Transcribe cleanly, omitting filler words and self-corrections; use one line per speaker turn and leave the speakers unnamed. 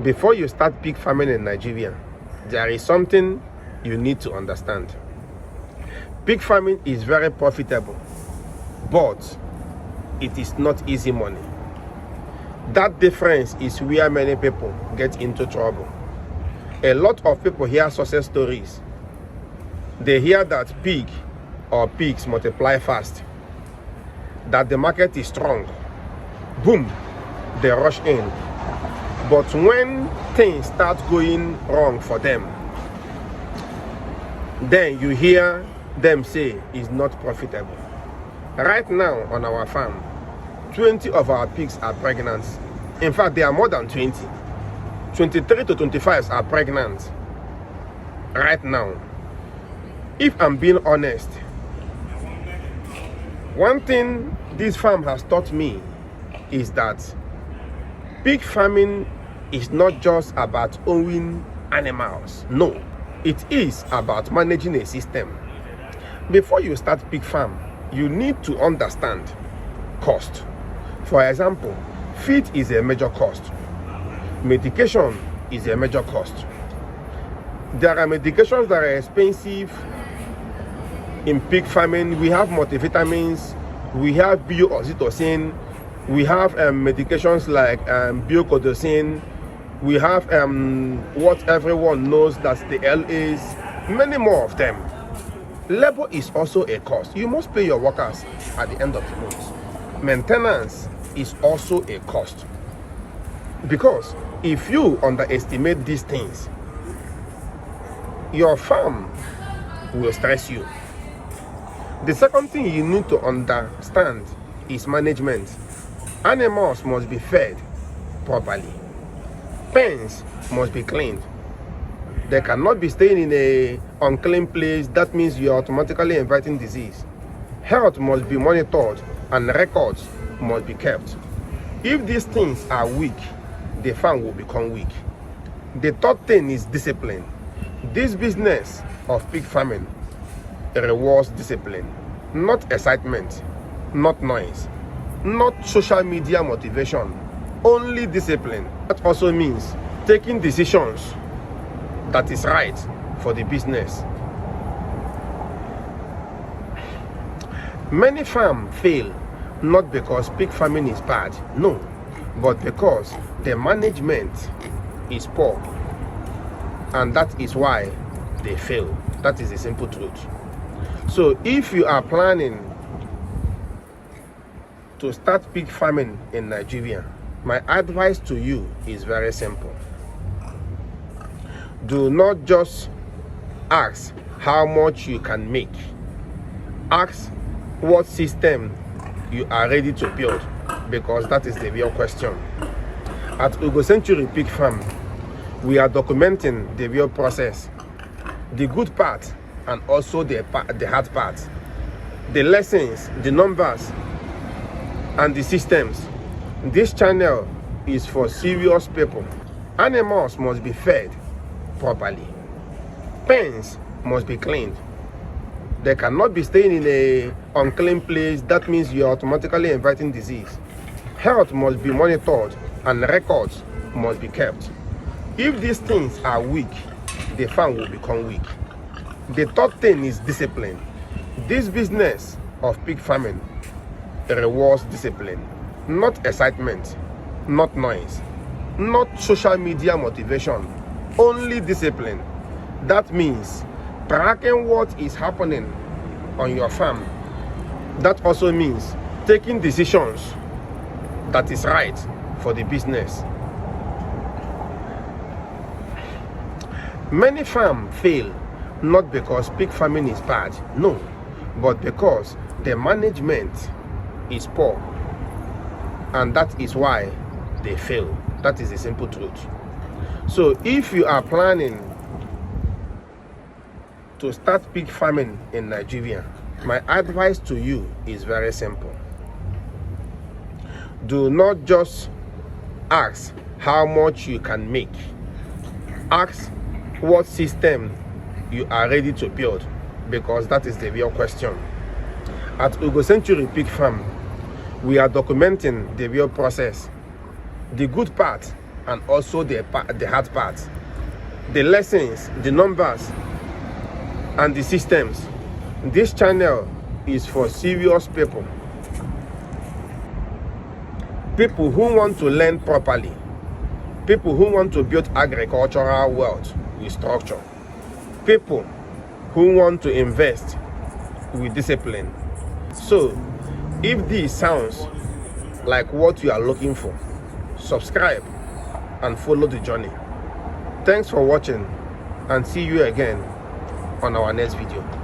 Before you start pig farming in Nigeria, there is something you need to understand. Pig farming is very profitable, but it is not easy money. That difference is where many people get into trouble. A lot of people hear success stories. They hear that pigs multiply fast, that the market is strong. Boom, they rush in. But when things start going wrong for them, then you hear them say it's not profitable. Right now on our farm, 20 of our pigs are pregnant. In fact, they are more than 20. 23 to 25 are pregnant right now. If I'm being honest, one thing this farm has taught me is that pig farming is not just about owning animals. No, it is about managing a system. Before you start pig farm, you need to understand cost. For example, feed is a major cost. Medication is a major cost. There are medications that are expensive in pig farming. We have multivitamins, we have bio-oxytocin, we have medications like biocodocin, we have what everyone knows that the L is, many more of them. Labor is also a cost. You must pay your workers at the end of the month. Maintenance is also a cost. Because if you underestimate these things, your farm will stress you. The second thing you need to understand is management. Animals must be fed properly. Pens must be cleaned. They cannot be staying in an unclean place. That means you are automatically inviting disease. Health must be monitored and records must be kept. If these things are weak, the farm will become weak. The third thing is discipline. This business of pig farming rewards discipline, not excitement, not noise, not social media motivation, only discipline. That also means taking decisions that is right for the business. Many farms fail not because pig farming is bad, no, but because the management is poor, and that is why they fail. That is the simple truth. So if you are planning to start pig farming in Nigeria, my advice to you is very simple. Do not just ask how much you can make. Ask what system you are ready to build, because that is the real question. At Ugocentury Pig Farm, we are documenting the real process, the good part and also the hard part, the lessons, the numbers and the systems. This channel is for serious people. Animals must be fed properly. Pens must be cleaned. They cannot be staying in an unclean place. That means you are automatically inviting disease. Health must be monitored and records must be kept. If these things are weak, the farm will become weak. The third thing is discipline. This business of pig farming rewards discipline, not excitement, not noise, not social media motivation, only discipline. That means tracking what is happening on your farm. That also means taking decisions that is right for the business. Many farms fail not because pig farming is bad, no, but because the management is poor, and that is why they fail. That is the simple truth. So if you are planning to start pig farming in Nigeria, my advice to you is very simple. Do not just ask how much you can make. Ask what system you are ready to build, because that is the real question. At Ugocentury Pig Farm, we are documenting the real process, the good part and also the hard part. The lessons, the numbers, and the systems. This channel is for serious people. People who want to learn properly. People who want to build agricultural wealth with structure. People who want to invest with discipline. So, if this sounds like what you are looking for, subscribe and follow the journey. Thanks for watching, and see you again on our next video.